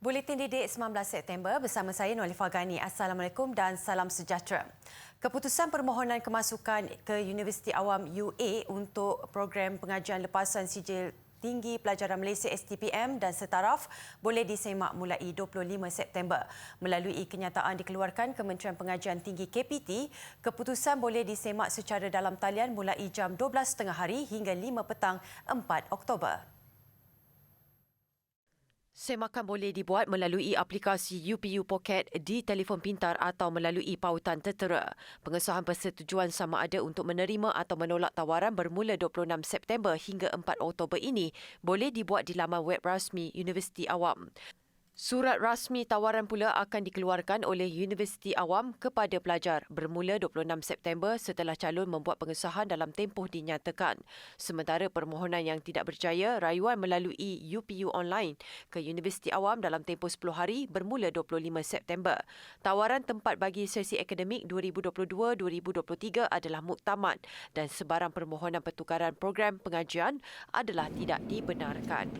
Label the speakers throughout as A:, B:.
A: Buletin Didik 19 September bersama saya Nolifah Ghani. Assalamualaikum dan salam sejahtera. Keputusan permohonan kemasukan ke Universiti Awam UA untuk program pengajian lepasan sijil Tinggi Pelajaran Malaysia STPM dan setaraf boleh disemak mulai 25 September. Melalui kenyataan dikeluarkan Kementerian Pengajian Tinggi KPT, keputusan boleh disemak secara dalam talian mulai jam 12.30 hari hingga 5 petang 4 Oktober. Semakan boleh dibuat melalui aplikasi UPU Pocket di telefon pintar atau melalui pautan tertera. Pengesahan persetujuan sama ada untuk menerima atau menolak tawaran bermula 26 September hingga 4 Oktober ini boleh dibuat di laman web rasmi Universiti Awam. Surat rasmi tawaran pula akan dikeluarkan oleh Universiti Awam kepada pelajar bermula 26 September setelah calon membuat pengesahan dalam tempoh dinyatakan. Sementara permohonan yang tidak berjaya, rayuan melalui UPU online ke Universiti Awam dalam tempoh 10 hari bermula 25 September. Tawaran tempat bagi sesi akademik 2022-2023 adalah muktamad dan sebarang permohonan pertukaran program pengajian adalah tidak dibenarkan.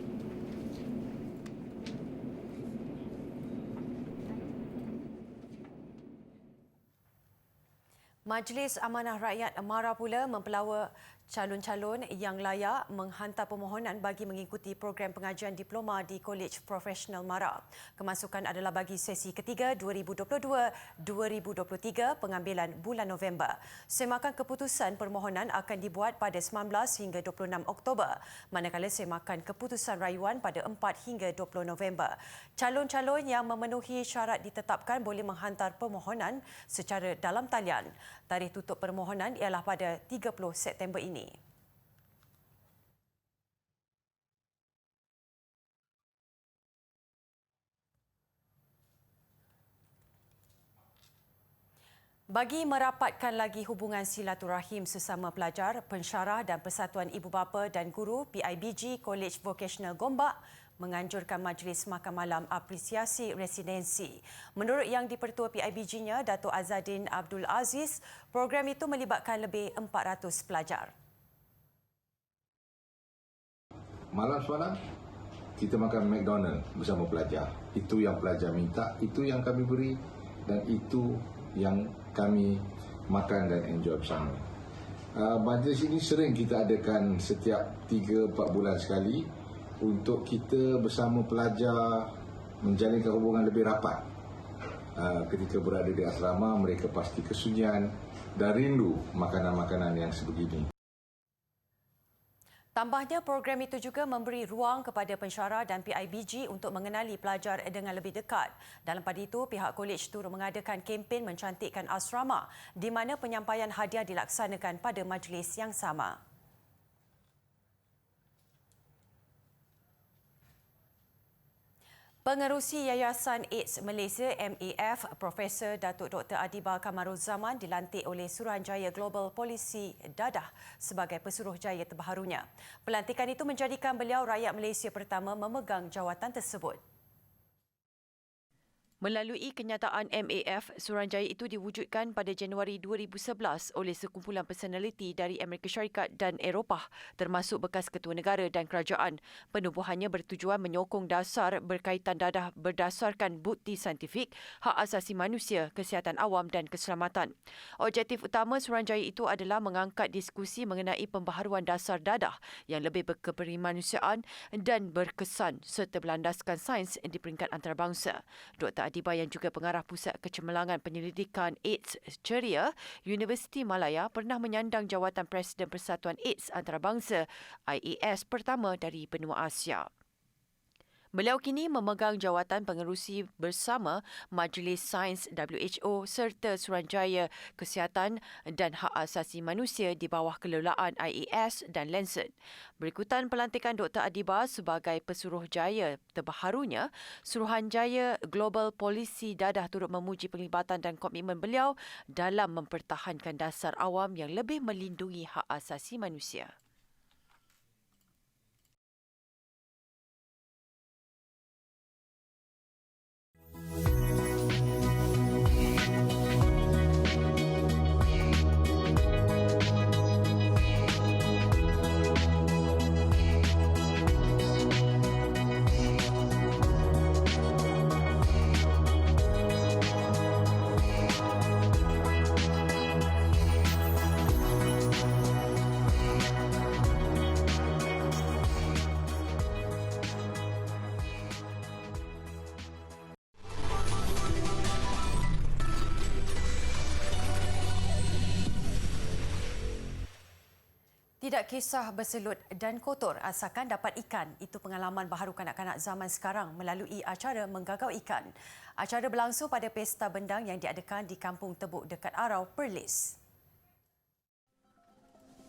A: Majlis Amanah Rakyat MARA pula mempelawa calon-calon yang layak menghantar permohonan bagi mengikuti program pengajian diploma di Kolej Profesional MARA. Kemasukan adalah bagi sesi ketiga 2022-2023 pengambilan bulan November. Semakan keputusan permohonan akan dibuat pada 19 hingga 26 Oktober, manakala semakan keputusan rayuan pada 4 hingga 20 November. Calon-calon yang memenuhi syarat ditetapkan boleh menghantar permohonan secara dalam talian. Tarikh tutup permohonan ialah pada 30 September ini. Bagi merapatkan lagi hubungan silaturahim sesama pelajar, pensyarah dan Persatuan Ibu Bapa dan Guru PIBG Kolej Vocational Gombak menganjurkan majlis makan malam apresiasi residensi. Menurut Yang di-Pertua PIBG-nya, Dato' Azadin Abdul Aziz, program itu melibatkan lebih 400 pelajar.
B: Malam semalam, kita makan McDonald bersama pelajar. Itu yang pelajar minta, itu yang kami beri dan itu yang kami makan dan enjoy bersama. Majlis ini sering kita adakan setiap 3-4 bulan sekali untuk kita bersama pelajar menjalinkan hubungan lebih rapat. Ketika berada di asrama, mereka pasti kesunyian dan rindu makanan-makanan yang sebegini.
A: Tambahnya, program itu juga memberi ruang kepada pensyarah dan PIBG untuk mengenali pelajar dengan lebih dekat. Dalam pada itu, pihak kolej turut mengadakan kempen mencantikkan asrama di mana penyampaian hadiah dilaksanakan pada majlis yang sama. Pengerusi Yayasan AIDS Malaysia MAF, Profesor Datuk Dr. Adiba Kamaruzzaman dilantik oleh Suruhanjaya Global Policy Dadah sebagai Pesuruhjaya terbaharunya. Pelantikan itu menjadikan beliau rakyat Malaysia pertama memegang jawatan tersebut. Melalui kenyataan MAF, Suruhanjaya itu diwujudkan pada Januari 2011 oleh sekumpulan personaliti dari Amerika Syarikat dan Eropah, termasuk bekas ketua negara dan kerajaan. Penubuhannya bertujuan menyokong dasar berkaitan dadah berdasarkan bukti saintifik, hak asasi manusia, kesihatan awam dan keselamatan. Objektif utama Suruhanjaya itu adalah mengangkat diskusi mengenai pembaharuan dasar dadah yang lebih berkeperimanusiaan dan berkesan serta berlandaskan sains di peringkat antarabangsa. Dr. Adiba yang juga pengarah Pusat Kecemerlangan Penyelidikan AIDS Ceria, Universiti Malaya pernah menyandang jawatan Presiden Persatuan AIDS Antarabangsa IAS pertama dari benua Asia. Beliau kini memegang jawatan pengerusi bersama Majlis Sains WHO serta Suruhanjaya Kesihatan dan Hak Asasi Manusia di bawah kelolaan IAS dan Lancet. Berikutan pelantikan Dr. Adiba sebagai Pesuruhjaya terbaharunya, Suruhanjaya Global Policy Dadah turut memuji penglibatan dan komitmen beliau dalam mempertahankan dasar awam yang lebih melindungi hak asasi manusia. Tidak kisah berselut dan kotor asalkan dapat ikan. Itu pengalaman baharu kanak-kanak zaman sekarang melalui acara Menggagau Ikan. Acara berlangsung pada Pesta Bendang yang diadakan di Kampung Tebuk dekat Arau, Perlis.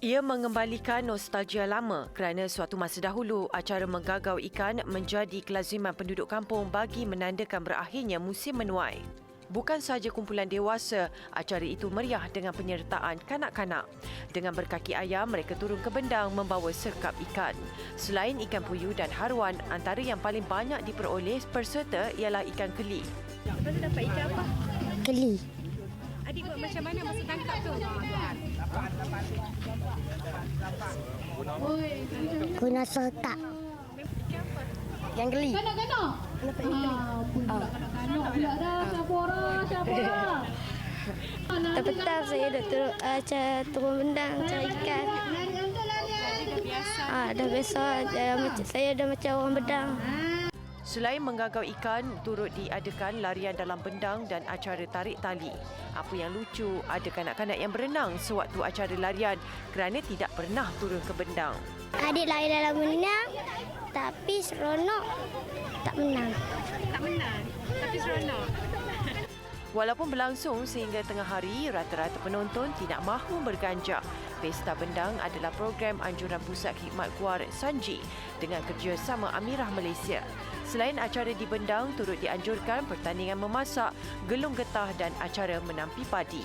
A: Ia mengembalikan nostalgia lama kerana suatu masa dahulu acara Menggagau Ikan menjadi kelaziman penduduk kampung bagi menandakan berakhirnya musim menuai. Bukan sahaja kumpulan dewasa, acara itu meriah dengan penyertaan kanak-kanak. Dengan berkaki ayam, mereka turun ke bendang membawa sekap ikan. Selain ikan puyuh dan haruan, antara yang paling banyak diperoleh peserta ialah ikan keli.
C: Lepas tu dapat ikan apa?
D: Keli.
C: Adik buat macam mana masa tangkap tu?
D: Guna serta. Yang geli.
C: Kanak-kanak? Kanak-kanak pula dah. Siapa orang?
D: Petang saya dah turun bendang cari ikan. Dah biasa. Saya dah macam orang bedang.
A: Selain menggagau ikan, turut diadakan larian dalam bendang dan acara tarik tali. Apa yang lucu, ada kanak-kanak yang berenang sewaktu acara larian kerana tidak pernah turun ke bendang.
D: Adik lari dalam bendang, tapi seronok tak menang.
C: Tak menang, tapi seronok.
A: Walaupun berlangsung sehingga tengah hari, rata-rata penonton tidak mahu berganjak. Pesta Bendang adalah program anjuran Pusat Khidmat Guar Sanji dengan kerjasama Amirah Malaysia. Selain acara di bendang, turut dianjurkan pertandingan memasak, gelung getah dan acara menampi padi.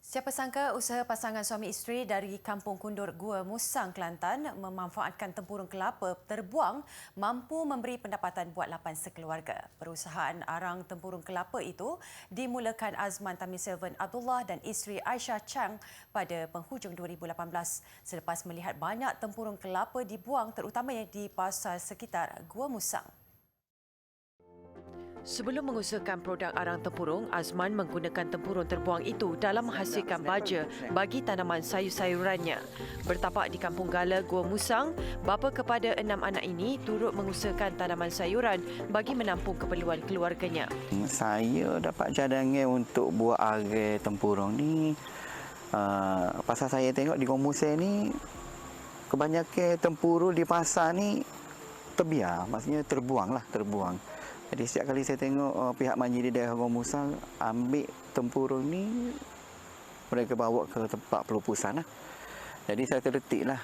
A: Siapa sangka usaha pasangan suami isteri dari Kampung Kundur Gua Musang, Kelantan memanfaatkan tempurung kelapa terbuang mampu memberi pendapatan buat 8 sekeluarga. Perusahaan arang tempurung kelapa itu dimulakan Azman Thamizselvan Abdullah dan isteri Aisyah Chang pada penghujung 2018 selepas melihat banyak tempurung kelapa dibuang terutamanya di pasar sekitar Gua Musang. Sebelum mengusahakan produk arang tempurung, Azman menggunakan tempurung terbuang itu dalam menghasilkan baja bagi tanaman sayur-sayurannya. Bertapak di Kampung Gala, Gua Musang, bapa kepada 6 anak ini turut mengusahakan tanaman sayuran bagi menampung keperluan keluarganya.
E: Saya dapat cadangan untuk buat arang tempurung ni. Pasal saya tengok di Gua Musang ni, kebanyakan tempurung di pasar ni terbiar, maksudnya terbuang. Jadi setiap kali saya tengok pihak manji di daerah Gua Musang ambil tempurung ni, mereka bawa ke tempat pelupusan lah. Jadi saya terdetiklah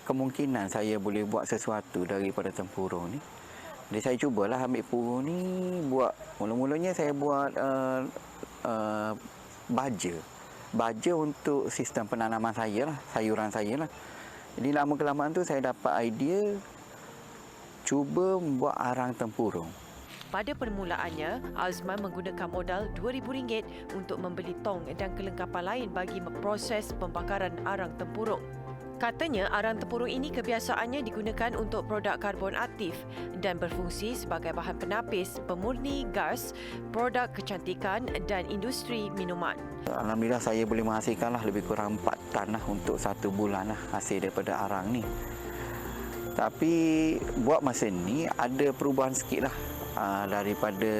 E: kemungkinan saya boleh buat sesuatu daripada tempurung ni. Jadi saya cubalah ambil tempurung ni, buat mula-mulanya saya buat baja untuk sistem penanaman saya lah, sayuran saya lah. Jadi lama kelamaan tu saya dapat idea cuba membuat arang tempurung.
A: Pada permulaannya, Azman menggunakan modal RM2,000 untuk membeli tong dan kelengkapan lain bagi memproses pembakaran arang tempurung. Katanya, arang tempurung ini kebiasaannya digunakan untuk produk karbon aktif dan berfungsi sebagai bahan penapis, pemurni gas, produk kecantikan dan industri minuman.
E: Alhamdulillah saya boleh menghasilkanlah lebih kurang 4 tan lah untuk 1 bulan lah hasil daripada arang ni. Tapi buat masa ni ada perubahan sikit lah daripada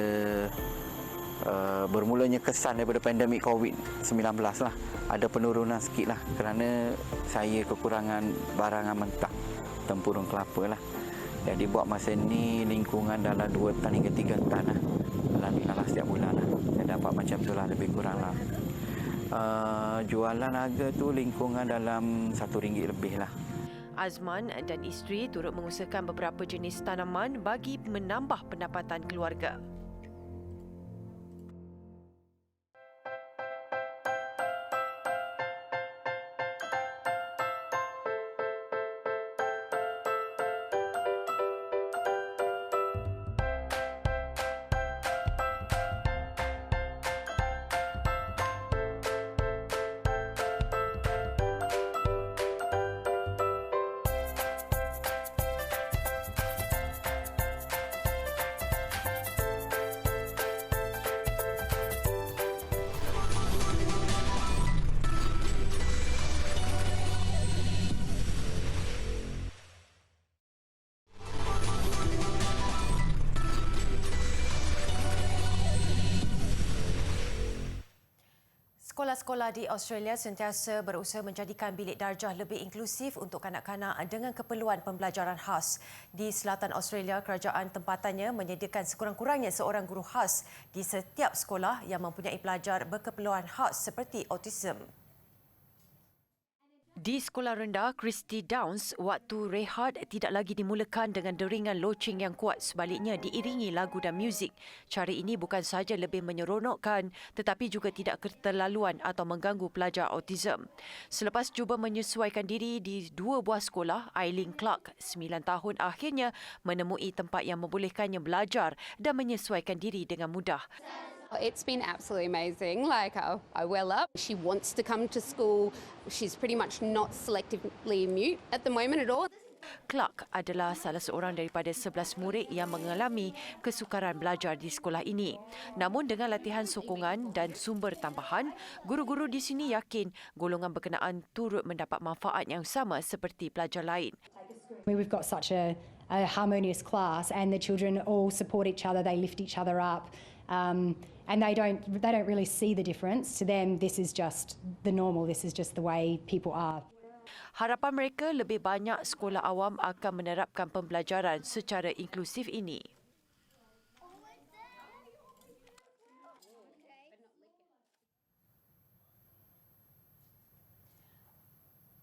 E: bermulanya kesan daripada pandemik COVID-19 lah. Ada penurunan sikit lah kerana saya kekurangan barangan mentah, tempurung kelapa lah. Jadi buat masa ni lingkungan dalam 2 tan hingga 3 tan lah. Alhamdulillah setiap bulan lah. Saya dapat macam tu lah, lebih kurang lah. Jualan harga tu lingkungan dalam RM1 lebih lah.
A: Azman dan isteri turut mengusahakan beberapa jenis tanaman bagi menambah pendapatan keluarga. Sekolah-sekolah di Australia sentiasa berusaha menjadikan bilik darjah lebih inklusif untuk kanak-kanak dengan keperluan pembelajaran khas. Di selatan Australia, kerajaan tempatannya menyediakan sekurang-kurangnya seorang guru khas di setiap sekolah yang mempunyai pelajar berkeperluan khas seperti autism. Di sekolah rendah Christie Downs, waktu rehat tidak lagi dimulakan dengan deringan loceng yang kuat, sebaliknya diiringi lagu dan muzik. Cara ini bukan sahaja lebih menyeronokkan tetapi juga tidak keterlaluan atau mengganggu pelajar autism. Selepas cuba menyesuaikan diri di 2 buah sekolah, Eileen Clark, 9 tahun akhirnya menemui tempat yang membolehkannya belajar dan menyesuaikan diri dengan mudah.
F: It's been absolutely amazing. I well up. She wants to come to school. She's pretty much not selectively mute at the moment at all.
A: Clark adalah salah seorang daripada 11 murid yang mengalami kesukaran belajar di sekolah ini. Namun dengan latihan sokongan dan sumber tambahan, guru-guru di sini yakin golongan berkenaan turut mendapat manfaat yang sama seperti pelajar lain.
G: We've got such a harmonious class, and the children all support each other. They lift each other up, and they don't really see the difference. To them, this is just the normal. This is just the way people are.
A: Harapan mereka lebih banyak sekolah awam akan menerapkan pembelajaran secara inklusif ini.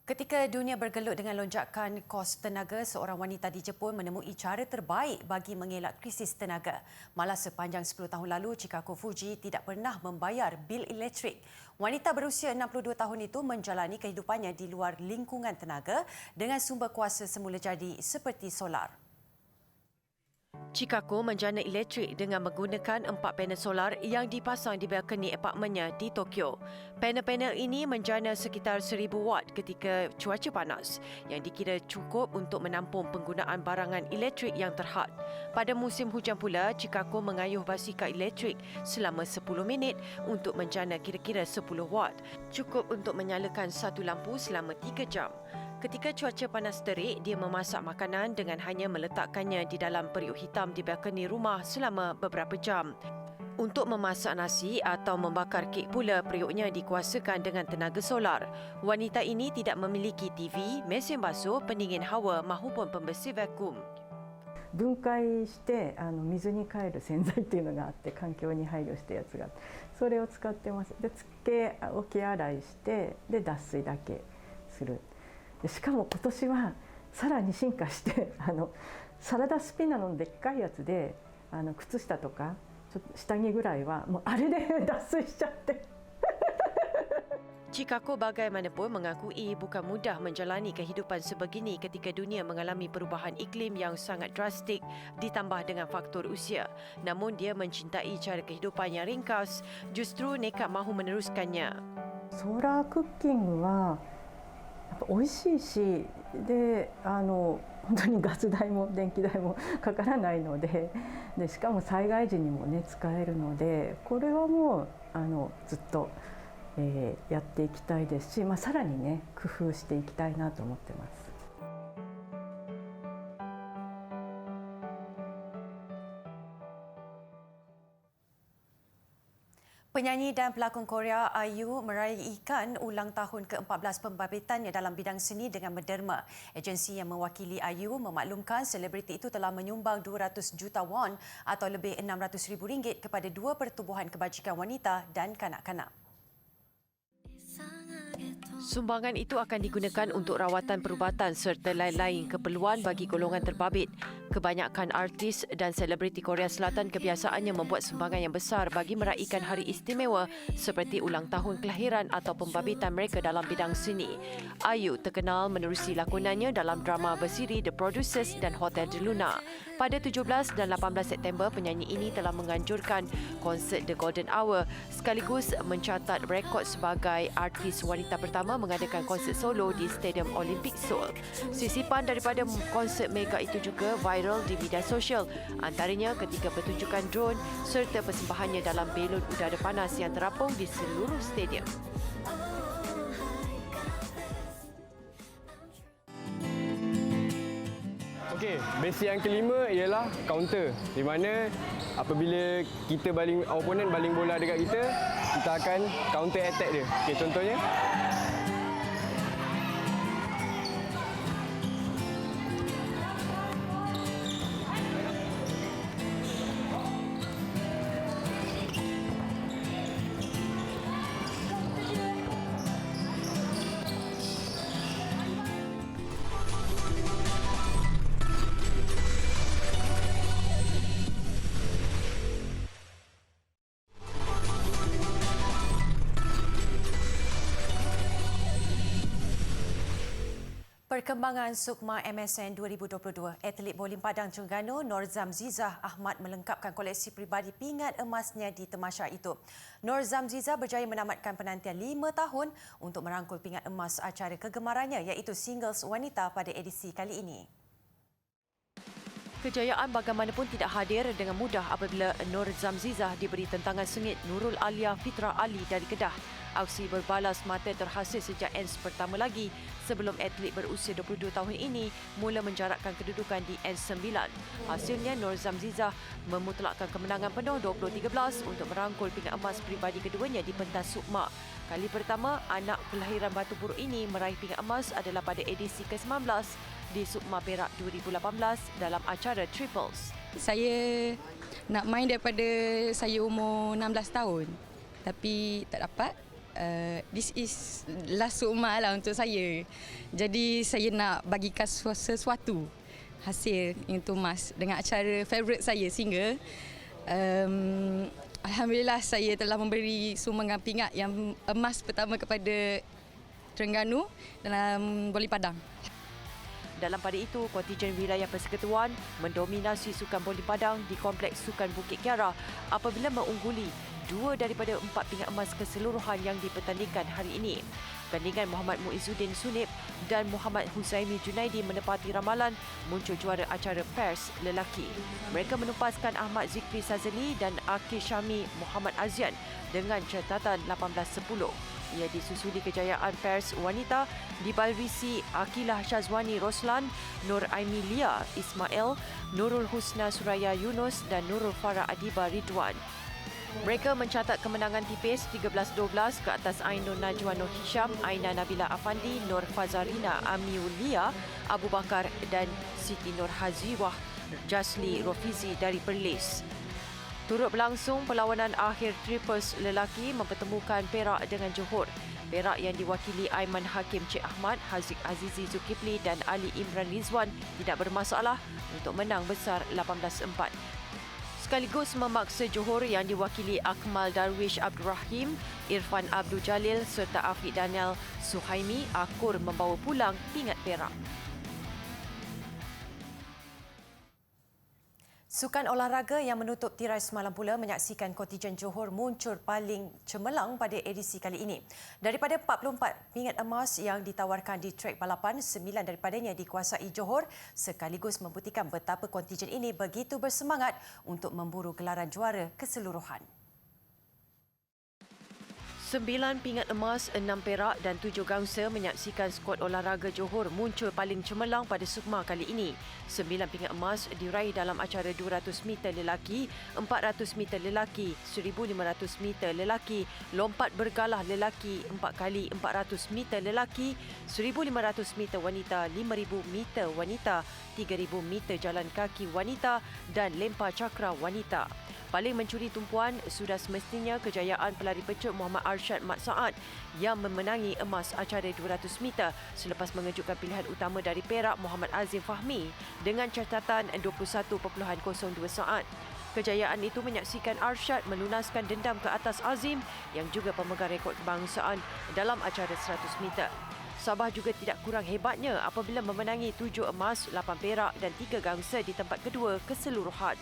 A: Ketika dunia bergelut dengan lonjakan kos tenaga, seorang wanita di Jepun menemui cara terbaik bagi mengelak krisis tenaga. Malah sepanjang 10 tahun lalu, Chikako Fuji tidak pernah membayar bil elektrik. Wanita berusia 62 tahun itu menjalani kehidupannya di luar lingkungan tenaga dengan sumber kuasa semula jadi seperti solar. Chikako menjana elektrik dengan menggunakan 4 panel solar yang dipasang di balkoni apartmennya di Tokyo. Panel-panel ini menjana sekitar 1000 watt ketika cuaca panas yang dikira cukup untuk menampung penggunaan barangan elektrik yang terhad. Pada musim hujan pula, Chikako mengayuh basikal elektrik selama 10 minit untuk menjana kira-kira 10 watt. Cukup untuk menyalakan satu lampu selama 3 jam. Ketika cuaca panas terik, dia memasak makanan dengan hanya meletakkannya di dalam periuk hitam di balkoni rumah selama beberapa jam. Untuk memasak nasi atau membakar kek pula, periuknya dikuasakan dengan tenaga solar. Wanita ini tidak memiliki TV, mesin basuh, pendingin hawa mahupun pembersih vakum.
H: 分解して水に変える洗剤っていうのがあって環境に配慮したやつがそれを使ってます。でつけ置き洗いしてで脱水だけする。しかも今年はさらに進化してサラダスピナのでっかいやつで靴下とかちょっと下着ぐらいはもうあれで脱水しちゃって。
A: Chikako bagaimanapun mengakui bukan mudah menjalani kehidupan sebegini ketika dunia mengalami perubahan iklim yang sangat drastik ditambah dengan faktor usia. Namun dia mencintai cara kehidupan yang ringkas, justru nekat mahu meneruskannya.
H: ソーラークッキングはやっぱ美味しいし、で本当にガス代も電気代もかからないので、しかも災害時にもね使えるので、これはもうずっと。やっていきたいですし、さらにね工夫していきたいなと思ってます。
A: Penyanyi dan pelakon Korea IU meraihkan ulang tahun ke-14 pembabitaannya dalam bidang seni dengan menderma. Agensi yang mewakili IU memaklumkan selebriti itu telah menyumbang 200 juta won atau lebih RM600,000 kepada 2 pertubuhan kebajikan wanita dan kanak-kanak. Sumbangan itu akan digunakan untuk rawatan perubatan serta lain-lain keperluan bagi golongan terbabit. Kebanyakan artis dan selebriti Korea Selatan kebiasaannya membuat sumbangan yang besar bagi meraihkan hari istimewa seperti ulang tahun kelahiran atau pembabitan mereka dalam bidang seni. IU terkenal menerusi lakonannya dalam drama bersiri The Producers dan Hotel de Luna. Pada 17 dan 18 September, penyanyi ini telah menganjurkan konsert The Golden Hour sekaligus mencatat rekod sebagai artis wanita pertama mengadakan konsert solo di Stadium Olympic Seoul. Sisipan daripada konsert mega itu juga viral di media sosial, antaranya ketika pertunjukan drone serta persembahannya dalam belon udara panas yang terapung di seluruh stadium.
I: Okey, basic yang kelima ialah counter. Di mana apabila kita opponent baling bola dekat kita akan counter attack dia. Okey, contohnya
A: Perkembangan Sukma MSN 2022, atlet bowling padang Terengganu Nur Zamzizah Ahmad melengkapkan koleksi peribadi pingat emasnya di tamasya itu. Nur Zamzizah berjaya menamatkan penantian 5 tahun untuk merangkul pingat emas acara kegemarannya iaitu singles wanita pada edisi kali ini. Kejayaan bagaimanapun tidak hadir dengan mudah apabila Nur Zamzizah diberi tentangan sengit Nurul Alia Fitra Ali dari Kedah. Aksi berbalas mata terhasil sejak ends pertama lagi sebelum atlet berusia 22 tahun ini mula menjarakkan kedudukan di ends 9. Hasilnya Nur Zamzizah memutlakkan kemenangan penuh 20-13 untuk merangkul pingat emas peribadi keduanya di pentas Sukma. Kali pertama anak kelahiran Batu Puruk ini meraih pingat emas adalah pada edisi ke-19 di Sukma Perak 2018 dalam acara Triples.
J: Saya nak main daripada saya umur 16 tahun tapi tak dapat. This is last Sukma lah untuk saya. Jadi saya nak bagikan sesuatu hasil untuk emas dengan acara favourite saya sehingga alhamdulillah saya telah memberi sumbangan pingat yang emas pertama kepada Terengganu dalam bowling padang.
A: Dalam pada itu, kontijen wilayah Persekutuan mendominasi sukan bowling padang di Kompleks Sukan Bukit Kiara apabila mengungguli 2 daripada 4 pingat emas keseluruhan yang dipertandingkan hari ini. Gandingan Muhammad Muizzuddin Sunib dan Muhammad Huzaimi Junaidi menepati ramalan muncul juara acara pers lelaki. Mereka menupaskan Ahmad Zikri Sazali dan Akil Syami Muhammad Azian dengan catatan 18-10. Ia disusuli kejayaan pers wanita dibalrisi Akilah Syazwani Roslan, Nur Aimi Lia Ismail, Nurul Husna Suraya Yunus dan Nurul Farah Adiba Ridwan. Mereka mencatat kemenangan tipis 13-12 ke atas Ainun Najwa Nur Hisham, Aina Nabila Afandi, Nur Fazarina Amiulia Abu Bakar dan Siti Nur Haziwah Jasli Rofizi dari Perlis. Turut berlangsung perlawanan akhir triples lelaki mempertemukan Perak dengan Johor. Perak yang diwakili Aiman Hakim Cik Ahmad, Haziq Azizi Zulkifli dan Ali Imran Rizwan tidak bermasalah untuk menang besar 18-4. Sekaligus memaksa Johor yang diwakili Akmal Darwish Abdul Rahim, Irfan Abdul Jalil serta Afiq Daniel Suhaimi akur membawa pulang pingat perak. Sukan olahraga yang menutup tirai semalam pula menyaksikan kontijen Johor muncul paling cemerlang pada edisi kali ini. Daripada 44 pingat emas yang ditawarkan di trek balapan, 9 daripadanya dikuasai Johor sekaligus membuktikan betapa kontijen ini begitu bersemangat untuk memburu gelaran juara keseluruhan. 9 pingat emas, 6 perak dan 7 gangsa menyaksikan skuad olahraga Johor muncul paling cemerlang pada Sukma kali ini. 9 pingat emas diraih dalam acara 200 meter lelaki, 400 meter lelaki, 1500 meter lelaki, lompat bergalah lelaki 4 kali 400 meter lelaki, 1500 meter wanita, 5000 meter wanita, 3000 meter jalan kaki wanita dan lempar cakra wanita. Paling mencuri tumpuan sudah semestinya kejayaan pelari pecut Muhammad Arsyad Mat Saad yang memenangi emas acara 200 meter selepas mengejutkan pilihan utama dari Perak Muhammad Azim Fahmi dengan catatan 21.02 saat. Kejayaan itu menyaksikan Arsyad melunaskan dendam ke atas Azim yang juga pemegang rekod kebangsaan dalam acara 100 meter. Sabah juga tidak kurang hebatnya apabila memenangi 7 emas, 8 perak dan 3 gangsa di tempat kedua keseluruhan.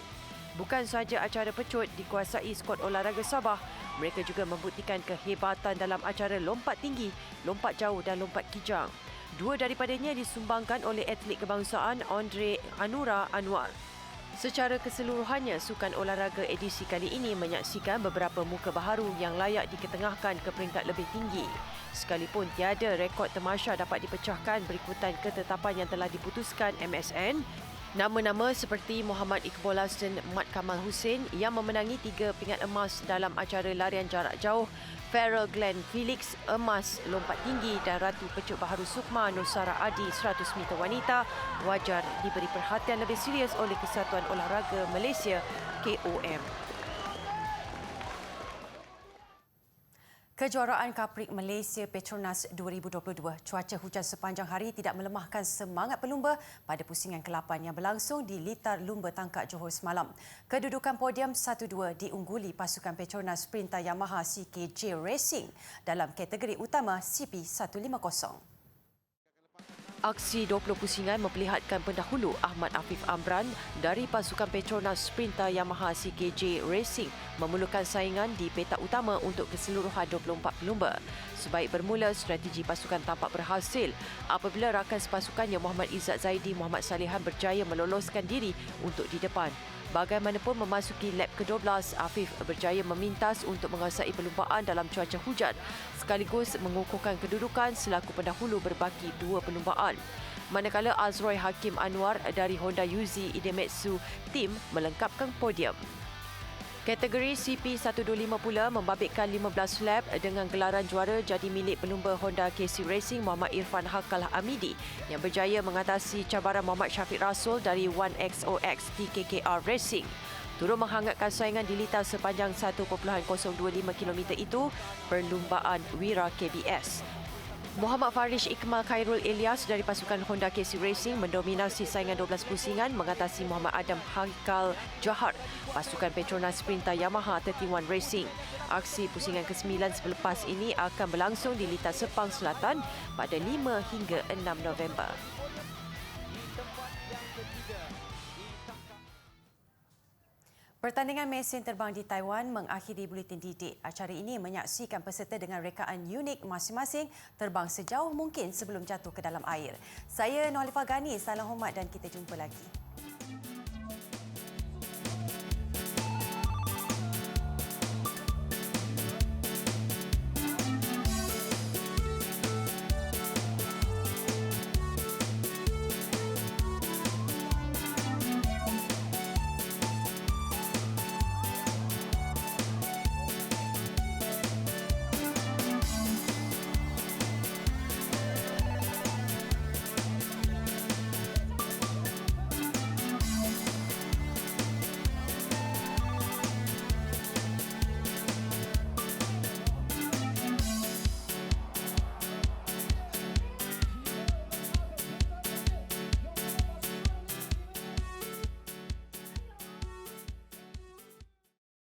A: Bukan sahaja acara pecut dikuasai skuad olahraga Sabah, mereka juga membuktikan kehebatan dalam acara lompat tinggi, lompat jauh dan lompat kijang. 2 daripadanya disumbangkan oleh atlet kebangsaan Andre Anura Anwar. Secara keseluruhannya, sukan olahraga edisi kali ini menyaksikan beberapa muka baharu yang layak diketengahkan ke peringkat lebih tinggi. Sekalipun tiada rekod tamasya dapat dipecahkan berikutan ketetapan yang telah diputuskan MSN, Nama-nama seperti Muhammad Iqbal Hasan Mat Kamal Hussein yang memenangi 3 pingat emas dalam acara larian jarak jauh, Farrell Glenn Felix emas lompat tinggi dan Ratu Pecut Baharu Sukma Nusara Adi 100 meter wanita wajar diberi perhatian lebih serius oleh Kesatuan Olahraga Malaysia KOM. Kejuaraan Kaprik Malaysia Petronas 2022. Cuaca hujan sepanjang hari tidak melemahkan semangat pelumba pada pusingan ke-8 yang berlangsung di Litar Lumba Tangkak Johor semalam. Kedudukan podium 1-2 diungguli pasukan Petronas Sprinter Yamaha CKJ Racing dalam kategori utama CP150. Aksi 20 pusingan memperlihatkan pendahulu Ahmad Afif Amran dari pasukan Petronas Sprinter Yamaha CKJ Racing memerlukan saingan di petak utama untuk keseluruhan 24 pelumba. Sebaik bermula, strategi pasukan tampak berhasil apabila rakan sepasukannya Muhammad Izzat Zaidi Muhammad Salihan berjaya meloloskan diri untuk di depan. Bagaimanapun memasuki lap ke-12, Afif berjaya memintas untuk menguasai perlumbaan dalam cuaca hujan sekaligus mengukuhkan kedudukan selaku pendahulu berbaki 2 perlumbaan. Manakala Azroy Hakim Anwar dari Honda Yuzi Idemitsu Team melengkapkan podium. Kategori CP125 pula membabitkan 15 lap dengan gelaran juara jadi milik pelumba Honda KC Racing Muhammad Irfan Hakal Hamidi yang berjaya mengatasi cabaran Muhammad Syafiq Rasul dari 1XOX TKKR Racing. Turut menghangatkan saingan di litar sepanjang 1.025 km itu perlumbaan Wira KBS. Muhammad Farish Ikmal Khairul Ilyas dari pasukan Honda KC Racing mendominasi saingan 12 pusingan mengatasi Muhammad Adam Haikal Johar pasukan Petronas Sprinter Yamaha 31 Racing. Aksi pusingan ke-9 selepas ini akan berlangsung di Litar Sepang Selatan pada 5 hingga 6 November. Pertandingan mesin terbang di Taiwan mengakhiri buletin didik. Acara ini menyaksikan peserta dengan rekaan unik masing-masing terbang sejauh mungkin sebelum jatuh ke dalam air. Saya Nohalifah Ghani, salam hormat dan kita jumpa lagi.